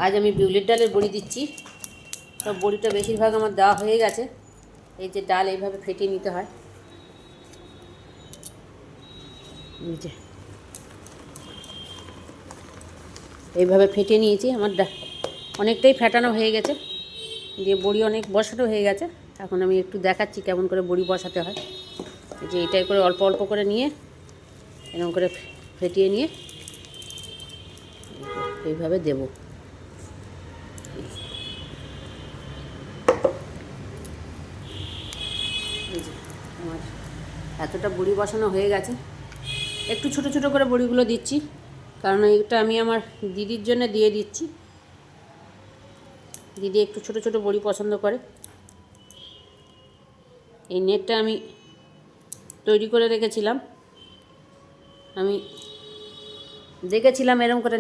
আজ আমি বিউলির ডালের বড়ি দিচ্ছি। তো বড়িটা বেশিরভাগ আমার দেওয়া হয়ে গেছে। এই যে ডাল এইভাবে ফেটিয়ে নিতে হয়, নিচে এইভাবে ফেটিয়ে নিয়েছি। আমার অনেকটাই ফেটানো হয়ে গেছে, দিয়ে বড়ি অনেক বসানো হয়ে গেছে। এখন আমি একটু দেখাচ্ছি কেমন করে বড়ি বসাতে হয়। এই যে এটাই করে অল্প অল্প করে নিয়ে এরকম করে ফেটিয়ে নিয়ে এইভাবে দেব। এই যে আমার এতটা বড়ি বসানো হয়ে গেছে। একটু ছোট ছোট করে বড়িগুলো দিচ্ছি, কারণ এটা আমি আমার দিদির জন্য দিয়ে দিচ্ছি। দিদি একটু ছোট ছোট বড়ি পছন্দ করে। এই নেটটা আমি তৈরি করে রেখেছিলাম। আমি দেখেছিলাম এরকম করে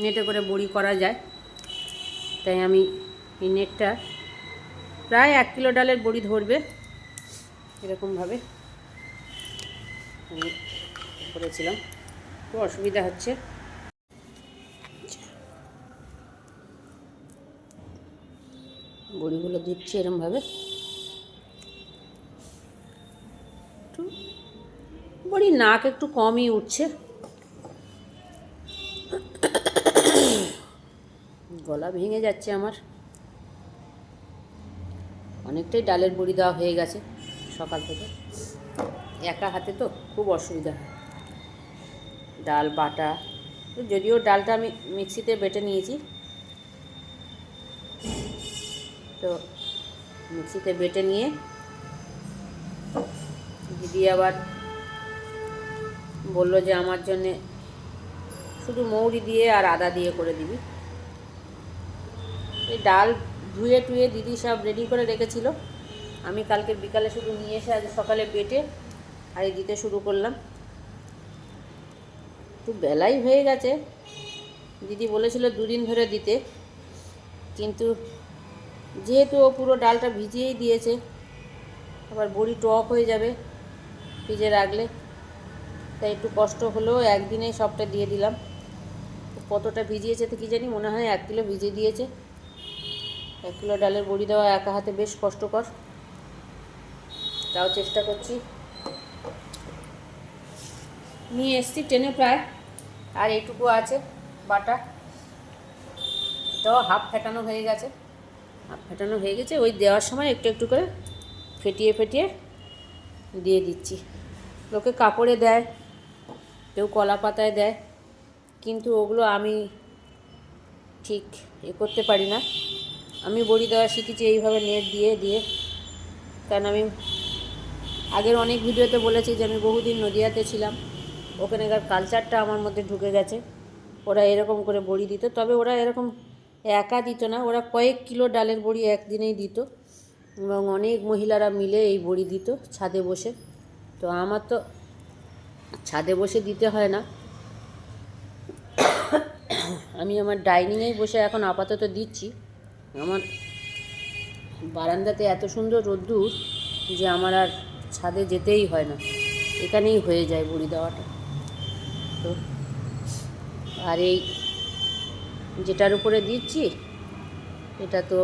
নেটে করে বড়ি করা যায়, তাই আমি এই নেটটা প্রায় 1 কিলো ডালের বড়ি ধরবে এরকমভাবে আমি করেছিলাম। একটু অসুবিধা হচ্ছে। বড়িগুলো দিচ্ছি এরকমভাবে। একটু বড়ির নাক একটু কমই উঠছে, গলা ভেঙে যাচ্ছে আমার। অনেকটাই ডালের বড়ি দেওয়া হয়ে গেছে সকাল থেকে। একা হাতে তো খুব অসুবিধা হয় ডাল বাটা। যদিও ডালটা আমি মিক্সিতে বেটে নিয়েছি, তো মিক্সিতে বেটে নিয়ে দিদি আবার বললো যে আমার জন্যে শুধু মৌরি দিয়ে আর আদা দিয়ে করে দিবি। এই ডাল ধুয়ে টুয়ে দিদি সব রেডি করে রেখেছিল। আমি কালকে বিকালে শুধু নিয়ে এসে আজ সকালে বেটে আর দিতে শুরু করলাম। একটু বেলাই হয়ে গেছে। দিদি বলেছিল 2 দিন ধরে দিতে, কিন্তু যেহেতু ও পুরো ডালটা ভিজিয়েই দিয়েছে, আবার বড়ি টক হয়ে যাবে ফ্রিজে রাখলে, তাই একটু কষ্ট হলেও একদিনেই সবটা দিয়ে দিলাম। কতটা ভিজিয়েছে তো কী জানি, মনে হয় 1 কিলো ভিজিয়ে দিয়েছে। 1 কিলো ডালের বড়ি দেওয়া একা হাতে বেশ কষ্টকর, তাও চেষ্টা করছি। নিয়ে এসছি টেনে প্রায়, আর এইটুকু আছে বাটা। এটাও হাফ ফেটানো হয়ে গেছে। ওই দেওয়ার সময় একটু একটু করে ফেটিয়ে দিয়ে দিচ্ছি। লোকে কাপড়ে দেয়, কেউ কলা পাতায় দেয়, কিন্তু ওগুলো আমি ঠিক করতে পারি না। আমি বড়ি দেওয়া শিখেছি এইভাবে নেট দিয়ে। কারণ আমি আগের অনেক ভিডিওতে বলেছি যে আমি বহুদিন নদিয়াতে ছিলাম, ওখানকার কালচারটা আমার মধ্যে ঢুকে গেছে। ওরা এরকম করে বড়ি দিত, তবে ওরা এরকম একা দিত না, ওরা কয়েক কিলো ডালের বড়ি একদিনেই দিত, এবং অনেক মহিলারা মিলে এই বড়ি দিত ছাদে বসে। তো আমার তো ছাদে বসে দিতে হয় না, আমি আমার ডাইনিংয়েই বসে এখন আপাতত দিচ্ছি। আমার বারান্দাতে এত সুন্দর রোদ্দুর যে আমার আর ছাদে যেতেই হয় না, এখানেই হয়ে যায় বড়ি দেওয়াটা। তো আর এই যেটার উপরে দিচ্ছি এটা তো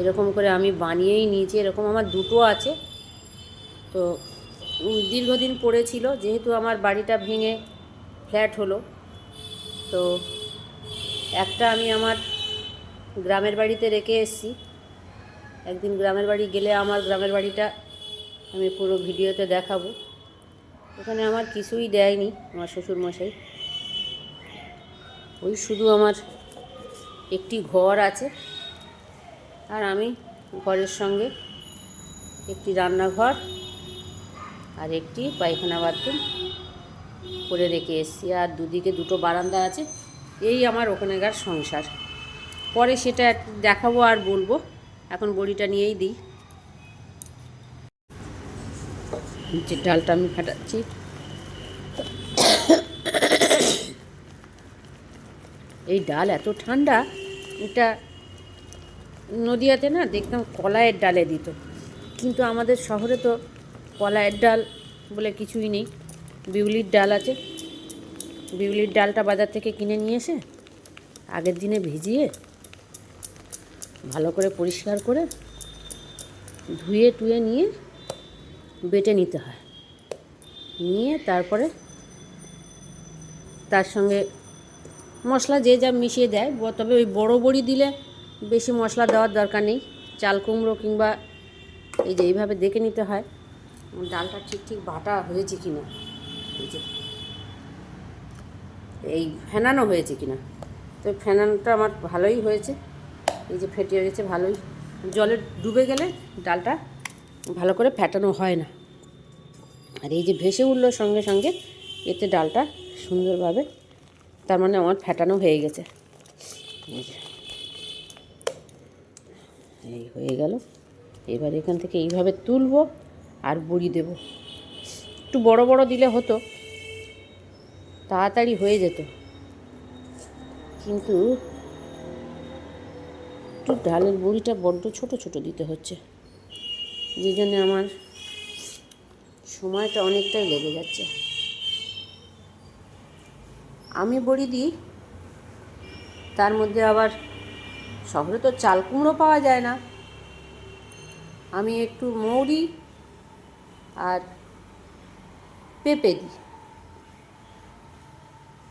এরকম করে আমি বানিয়েই নিয়েছি। এরকম আমার 2টো আছে। তো দীর্ঘদিন পড়েছিল, যেহেতু আমার বাড়িটা ভেঙে ফ্ল্যাট হলো, তো একটা আমি আমার গ্রামের বাড়িতে রেখে এসেছি। একদিন গ্রামের বাড়ি গেলে আমার গ্রামের বাড়িটা আমি পুরো ভিডিওতে দেখাবো। ওখানে আমার কিছুই দেয়নি আমার শ্বশুরমশাই, ওই শুধু আমার একটি ঘর আছে, আর আমি ঘরের সঙ্গে একটি রান্নাঘর আর একটি পায়খানা বাথরুম করে রেখে এসেছি, আর দুদিকে 2টো বারান্দা আছে। এই আমার ওখানকার সংসার। পরে সেটা দেখাবো আর বলবো, এখন বড়িটা নিয়েই দিই। যে ডালটা আমি ফাটাচ্ছি, এই ডাল এত ঠান্ডা। এটা নদিয়াতে না দেখতাম কলাইয়ের ডালে দিত, কিন্তু আমাদের শহরে তো কলাইয়ের ডাল বলে কিছুই নেই, বিউলির ডাল আছে। বিউলির ডালটা বাজার থেকে কিনে নিয়ে এসে আগের দিনে ভিজিয়ে ভালো করে পরিষ্কার করে ধুয়ে টুয়ে নিয়ে বেটে নিতে হয়। নিয়ে তারপরে তার সঙ্গে মশলা যে যা মিশিয়ে দেয়, তবে ওই বড় বড়ি দিলে বেশি মশলা দেওয়ার দরকার নেই। চাল কুমড়ো কিংবা এই যে এইভাবে দেখে নিতে হয় ডালটা ঠিক ঠিক বাটা হয়েছে কি না, এই যে এই ফেনানো হয়েছে কি না। তো ফেনানোটা আমার ভালোই হয়েছে, এই যে ফেটে গেছে ভালোই। জলে ডুবে গেলে ডালটা ভালো করে ফেটানো হয় না। আর এই যে ভেসে উঠলো সঙ্গে সঙ্গে, এতে ডালটা সুন্দরভাবে, তার মানে আমার ফেটানো হয়ে গেছে। এই হয়ে গেল। এবার এখান থেকে এইভাবে তুলবো আর বড়ি দেব। একটু বড় বড় দিলে হতো, তাড়াতাড়ি হয়ে যেত, কিন্তু একটু ডালের বড়িটা বড্ড ছোট ছোট দিতে হচ্ছে, যে জন্য আমার সময়টা অনেকটাই লেগে যাচ্ছে। আমি বড়ি দিই, তার মধ্যে আবার শহরে তো চাল কুমড়ো পাওয়া যায় না, আমি একটু মৌরি আর পেঁপে দিই।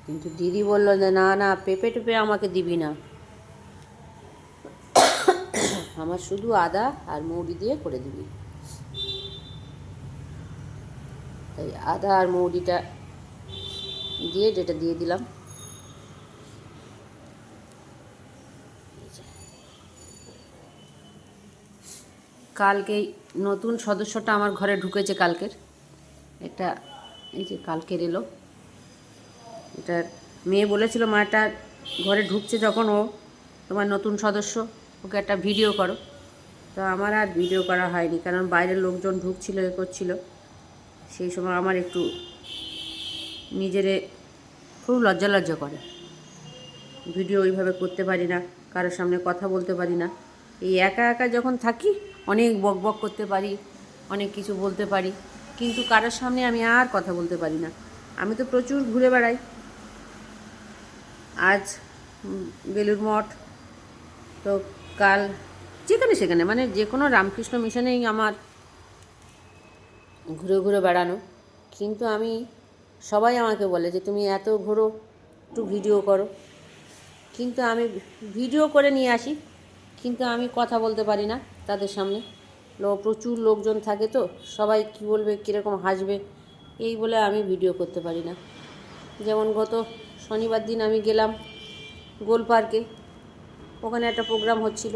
কিন্তু দিদি বলল যে না না, পেঁপে টেপে আমাকে দিবি না, আমার শুধু আদা আর মৌরি দিয়ে করে দিবি। তাই আদা আর মৌরিটা দিয়ে যেটা দিয়ে দিলাম। কালকেই নতুন সদস্যটা আমার ঘরে ঢুকেছে, কালকের এটা, এই যে কালকের এলো। এটার মেয়ে বলেছিল মাটা ঘরে ঢুকছে যখন, ও তোমার নতুন সদস্য, ওকে একটা ভিডিও করো। তো আমার আর ভিডিও করা হয়নি, কারণ বাইরের লোকজন ঢুকছিল, এ করছিল। সেই সময় আমার একটু নিজেরে খুব লজ্জা লজ্জা করে, ভিডিও ওইভাবে করতে পারি না, কারোর সামনে কথা বলতে পারি না। এই একা একা যখন থাকি অনেক বক বক করতে পারি, অনেক কিছু বলতে পারি, কিন্তু কারোর সামনে আমি আর কথা বলতে পারি না। আমি তো প্রচুর ঘুরে বেড়াই। আজ বেলুড় মঠ, তো কাল যেখানে সেখানে, মানে যে কোনো রামকৃষ্ণ মিশনেই আমার ঘুরে ঘুরে বেড়ানো। কিন্তু আমি, সবাই আমাকে বলে যে তুমি এত ঘোরো, একটু ভিডিও করো। কিন্তু আমি ভিডিও করে নিয়ে আসি, কিন্তু আমি কথা বলতে পারি না তাদের সামনে। প্রচুর লোকজন থাকে, তো সবাই কী বলবে, কীরকম হাসবে, এই বলে আমি ভিডিও করতে পারি না। যেমন গত শনিবার দিন আমি গেলাম গোল পার্কে, ওখানে একটা প্রোগ্রাম হচ্ছিল।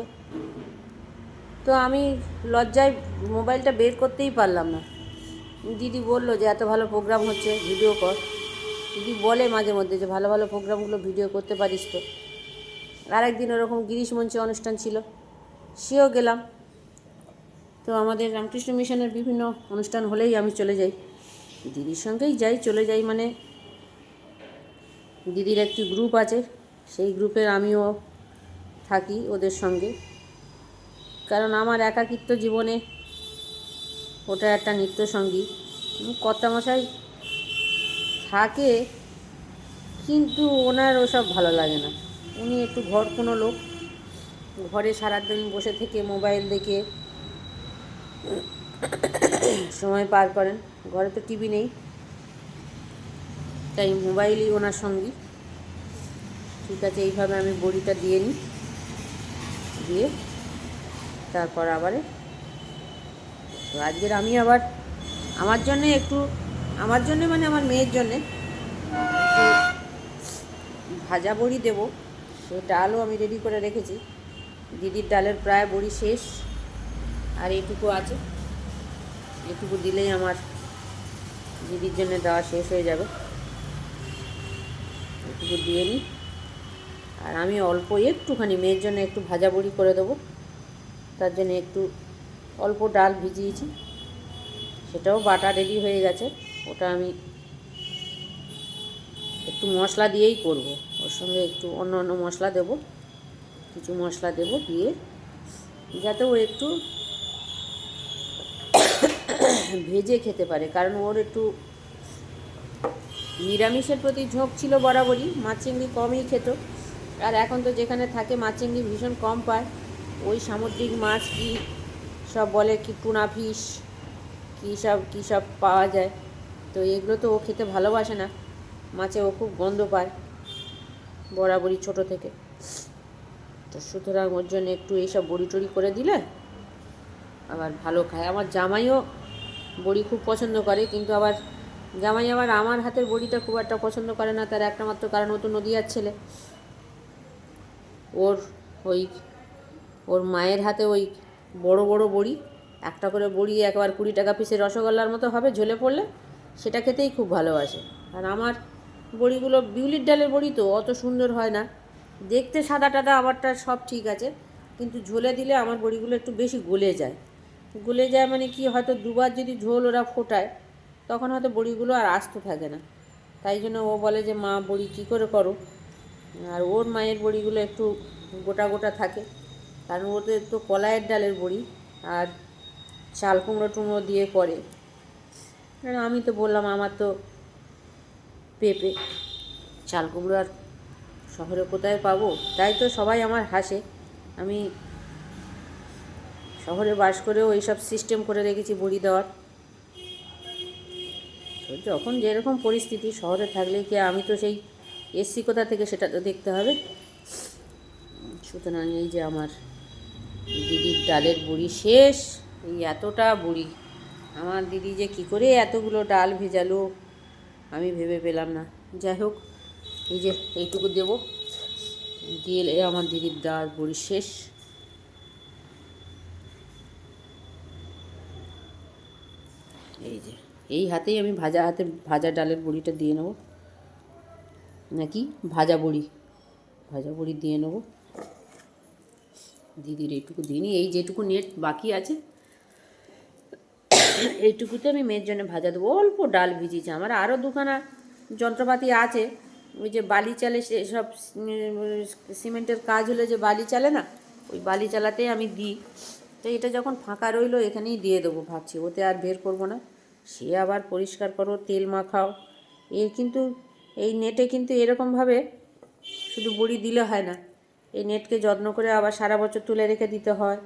তো আমি লজ্জায় মোবাইলটা বের করতেই পারলাম না। দিদি বলল যে এত ভালো প্রোগ্রাম হচ্ছে, ভিডিও কর। দিদি বলে মাঝে মধ্যে যে ভালো ভালো প্রোগ্রামগুলো ভিডিও করতে পারিস তো। আর একদিন ওরকম গিরিশ মঞ্চে অনুষ্ঠান ছিল, সেও গেলাম। তো আমাদের রামকৃষ্ণ মিশনের বিভিন্ন অনুষ্ঠান হলেই আমি চলে যাই, দিদির সঙ্গেই যাই। চলে যাই মানে দিদির একটি গ্রুপ আছে, সেই গ্রুপের আমিও থাকি ওদের সঙ্গে, কারণ আমার একাকিত্ব জীবনে ওটা একটা নিত্যসঙ্গী। কর্তামশাই থাকে, কিন্তু ওনার ওসব ভালো লাগে না। উনি একটু ঘর কোনো লোক, ঘরে সারাদিন বসে থেকে মোবাইল দেখে সময় পার করেন। ঘরে তো টিভি নেই, তাই মোবাইলই ওনার সঙ্গী। ঠিক আছে, এইভাবে আমি বড়িটা দিয়ে নিই, দিয়ে তারপর আবারে তো আজকের আমি আবার আমার জন্যে একটু, আমার জন্যে মানে আমার মেয়ের জন্যে একটু ভাজা বড়ি দেবো। সে ডালও আমি রেডি করে রেখেছি, দিদির ডালের প্রায় বড়ি শেষ, আর এইটুকু আছে। এটুকু দিলেই আমার দিদির জন্য দেওয়া শেষ হয়ে যাবে। এটুকু দিয়ে নিই। আর আমি অল্প একটুখানি মেয়ের জন্য একটু ভাজা বড়ি করে দেবো, তার জন্য একটু অল্প ডাল ভিজিয়েছি, সেটাও বাটা রেডি হয়ে গেছে। ওটা আমি একটু মশলা দিয়েই করব, ওর সঙ্গে একটু অন্য অন্য মশলা দেব, কিছু মশলা দেব, দিয়ে যাতে ও একটু ভেজে খেতে পারে, কারণ ওর একটু নিরামিষের প্রতি ঝোঁক ছিল বরাবরই, মাছ চিংড়ি কমই খেত। আর এখন তো যেখানে থাকে মাছ চিংড়ি ভীষণ কম পায়। ওই সামুদ্রিক মাছ কি সব বলে, কি টুনা ফিশ কী সব পাওয়া যায়, তো এগুলো তো ও খেতে ভালোবাসে না। মাছে ও খুব গন্ধ পায় বরাবরই ছোটো থেকে। তো সুতরাং ওর জন্য একটু এইসব বড়ি টড়ি করে দিলে আবার ভালো খায়। আমার জামাইও বড়ি খুব পছন্দ করে, কিন্তু আবার জামাই আবার আমার হাতের বড়িটা খুব একটা পছন্দ করে না। তার একটা মাত্র কারণ, ও তো নদীয়ার ছেলে। ওর ওই ওর মায়ের হাতে ওই বড় বড় বড়ি, একটা করে বড়ি একবার 20 টাকা পিসের রসগোল্লার মতো হবে ঝোলে পড়লে, সেটা খেতেই খুব ভালোবাসে। আর আমার বড়িগুলো বিউলির ডালের বড়ি, তো অত সুন্দর হয় না দেখতে, সাদা টাদা আমারটা সব ঠিক আছে, কিন্তু ঝোলে দিলে আমার বড়িগুলো একটু বেশি গলে যায়। গলে যায় মানে কি, হয়তো দুবার যদি ঝোল ওরা ফোটায় তখন হয়তো বড়িগুলো আর আস্ত থাকে না। তাই জন্য ও বলে যে মা বড়ি কী করে করো। আর ওর মায়ের বড়িগুলো একটু গোটা গোটা থাকে, কারণ ওদের তো কলাইয়ের ডালের বড়ি আর চাল কুমড়ো টুমড়ো দিয়ে করে। কারণ আমি তো বললাম আমার তো পেঁপে, চাল কুমড়ো আর শহরে কোথায় পাবো। তাই তো সবাই আমার হাসে, আমি শহরে বাস করেও এইসব সিস্টেম করে রেখেছি বড়ি দেওয়ার। তো যখন যেরকম পরিস্থিতি, শহরে থাকলে কি আমি তো সেই এসছি কোথা থেকে সেটা তো দেখতে হবে। সুতরাং এই যে আমার দিদির ডালের বড়ি শেষ, এই এতটা বড়ি। আমার দিদি যে কী করে এতগুলো ডাল ভেজালো আমি ভেবে পেলাম না। যাই হোক, এই যে এইটুকু দেবো, দিয়ে আমার দিদির ডাল বড়ি শেষ। এই যে এই হাতেই আমি ভাজা ডালের বড়িটা দিয়ে নেবো, নাকি ভাজা বড়ি দিয়ে নেবো। দিদির এইটুকু দিইনি, এই যেটুকু নেট বাকি আছে এইটুকুতে আমি মেয়ের জন্য ভাজা দেবো। অল্প ডাল ভিজিয়েছি, আমার আরও দুখানা যন্ত্রপাতি আছে। ওই যে বালি চালে, সেসব সিমেন্টের কাজ হলে যে বালি চালে না, ওই বালি চালাতেই আমি দিই। তো এটা যখন ফাঁকা রইলো এখানেই দিয়ে দেবো ভাবছি, ওতে আর বের করবো না। সে আবার পরিষ্কার করো, তেল মাখাও। কিন্তু এই নেটে কিন্তু এরকমভাবে শুধু বড়ি দিলে হয় না, এই নেটকে যত্ন করে আবার সারা বছর তুলে রেখে দিতে হয়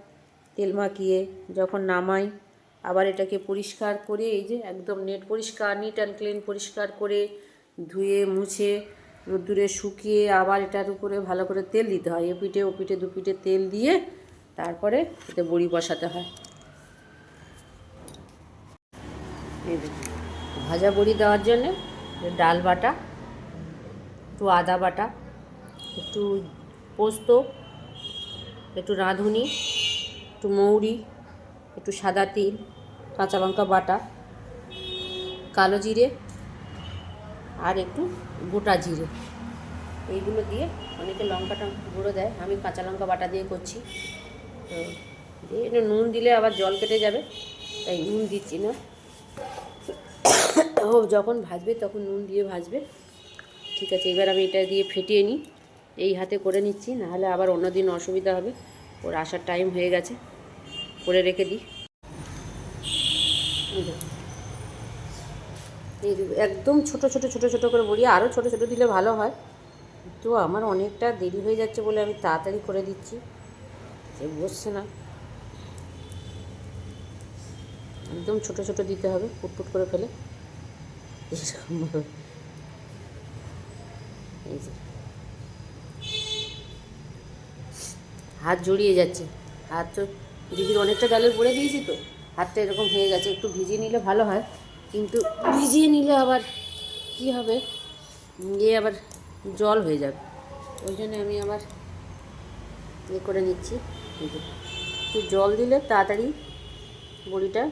তেল মাখিয়ে। যখন নামাই আবার এটাকে পরিষ্কার করে, এই যে একদম নেট পরিষ্কার, নিট অ্যান্ড ক্লিন পরিষ্কার করে ধুয়ে মুছে রোদ্দুরে শুকিয়ে আবার এটার উপরে ভালো করে তেল দিতে হয়। এপিঠে ওপিঠে দুপিঠে তেল দিয়ে তারপরে এতে বড়ি বসাতে হয়। এই ভাজা বড়ি দেওয়ার জন্যে ডাল বাটা, একটু আদা বাটা, একটু পোস্ত, একটু রাঁধুনি, একটু মৌরি, একটু সাদা তিল, কাঁচা লঙ্কা বাটা, কালো জিরে আর একটু গোটা জিরে, এইগুলো দিয়ে, অনেকে লঙ্কাটা গুঁড়ো দেয়, আমি কাঁচা লঙ্কা বাটা দিয়ে করছি। তো একটু নুন দিলে আবার জল কেটে যাবে, তাই নুন দিচ্ছি না। ও যখন ভাজবে তখন নুন দিয়ে ভাজবে। ঠিক আছে, এবার আমি এটা দিয়ে ফেটিয়ে নিই, এই হাতে করে নিচ্ছি, নাহলে আবার অন্য দিন অসুবিধা হবে। ওর আসার টাইম হয়ে গেছে, করে রেখে দিই। এই একদম ছোটো ছোটো ছোটো ছোটো করে বড়ি, আরও ছোটো ছোটো দিলে ভালো হয়, তো আমার অনেকটা দেরি হয়ে যাচ্ছে বলে আমি তাড়াতাড়ি করে দিচ্ছি, সে বসছে না। একদম ছোটো ছোটো দিতে হবে, ফুটফুট করে ফেলে এরকমভাবে। এই যে হাত জড়িয়ে যাচ্ছে, হাত তো দিদির অনেকটা ডালের বড়ে দিয়েছি, তো হাতটা এরকম হয়ে গেছে। একটু ভিজিয়ে নিলে ভালো হয়, কিন্তু ভিজিয়ে নিলে আবার কি হবে, আবার জল হয়ে যাবে। ওই জন্য আমি আবার করে নিচ্ছি। একটু জল দিলে তাড়াতাড়ি বড়িটা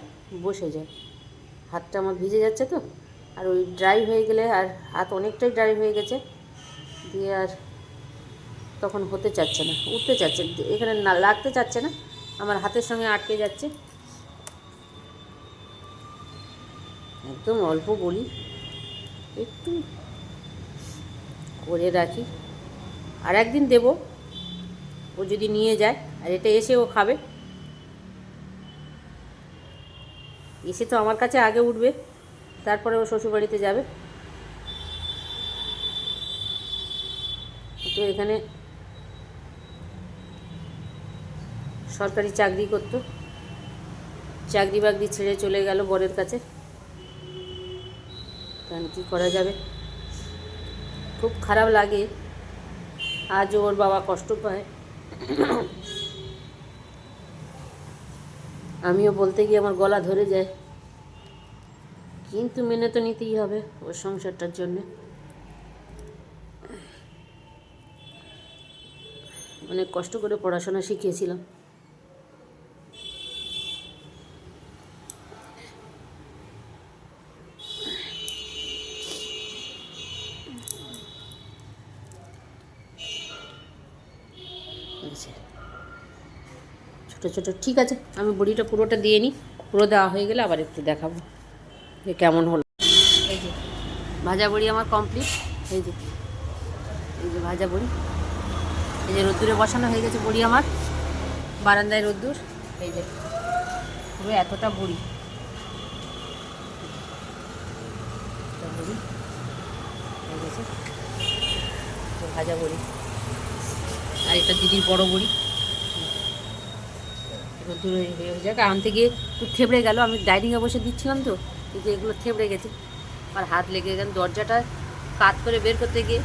বসে যায়। হাতটা আমার ভিজে যাচ্ছে তো, আর ওই ড্রাই হয়ে গেলে, আর হাত অনেকটাই ড্রাই হয়ে গেছে, দিয়ে আর তখন হতে চাচ্ছে না, উঠতে চাচ্ছে, এখানে না লাগতে চাচ্ছে না, আমার হাতের সঙ্গে আটকে যাচ্ছে। একদম অল্প বলি, একটু করে রাখি, আর একদিন দেবো ও যদি নিয়ে যায়, আর এটা এসে ও খাবে, এসে তো আমার কাছে আগে উঠবে, তারপরে ও শ্বশুরবাড়িতে যাবে। তো এখানে সরকারি চাকরি করতো, চাকরি বাকরি ছেড়ে চলে গেল বরের কাছে। তাহলে কী করা যাবে, খুব খারাপ লাগে। আজও ওর বাবা কষ্ট পায়। আমিও বলতে গিয়ে আমার গলা ধরে যায়, কিন্তু মেনে তো নিতেই হবে ওর সংসারটার জন্যে। অনেক কষ্ট করে পড়াশোনা শিখিয়েছিলাম। ছোটো ছোটো ঠিক আছে, আমি বড়িটা পুরোটা দিয়ে নিই, পুরো দেওয়া হয়ে গেলে আবার একটু দেখাবো যে কেমন হলো। এই যে ভাজা বড়ি আমার কমপ্লিট। এই যে ভাজা বড়ি, এই যে রোদ্দুরে বসানো হয়ে গেছে বড়ি আমার, বারান্দায় রোদ্দুর। এই যে পুরো এতটা বড়ি হয়ে গেছে, ভাজা বড়ি। আর এটা দিদির বড় বড়ি, রোদ্দুর হয়ে যাক। আনতে গিয়ে একটু থেবড়ে গেল, আমি ডাইনিংয়ে বসে দিচ্ছিলাম তো, কিন্তু এগুলো থেবড়ে গেছে, আর হাত লেগে গেল দরজাটা কাত করে বের করতে গিয়ে।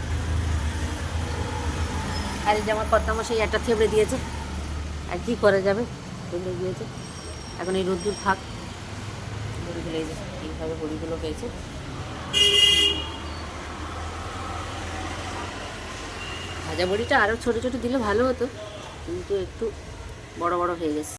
আর এই যে আমার কর্তামশাই একটা থেবড়ে দিয়েছে, আর কী করা যাবে, থেবড়ে গিয়েছে। এখন এই রোদ্দুর থাক, বড়িগুলো এই যে এইভাবে বড়িগুলো হয়েছে। ভাজা বড়িটা আরও ছোটো ছোটো দিলে ভালো হতো, কিন্তু একটু বড় বড় হয়ে গেছে।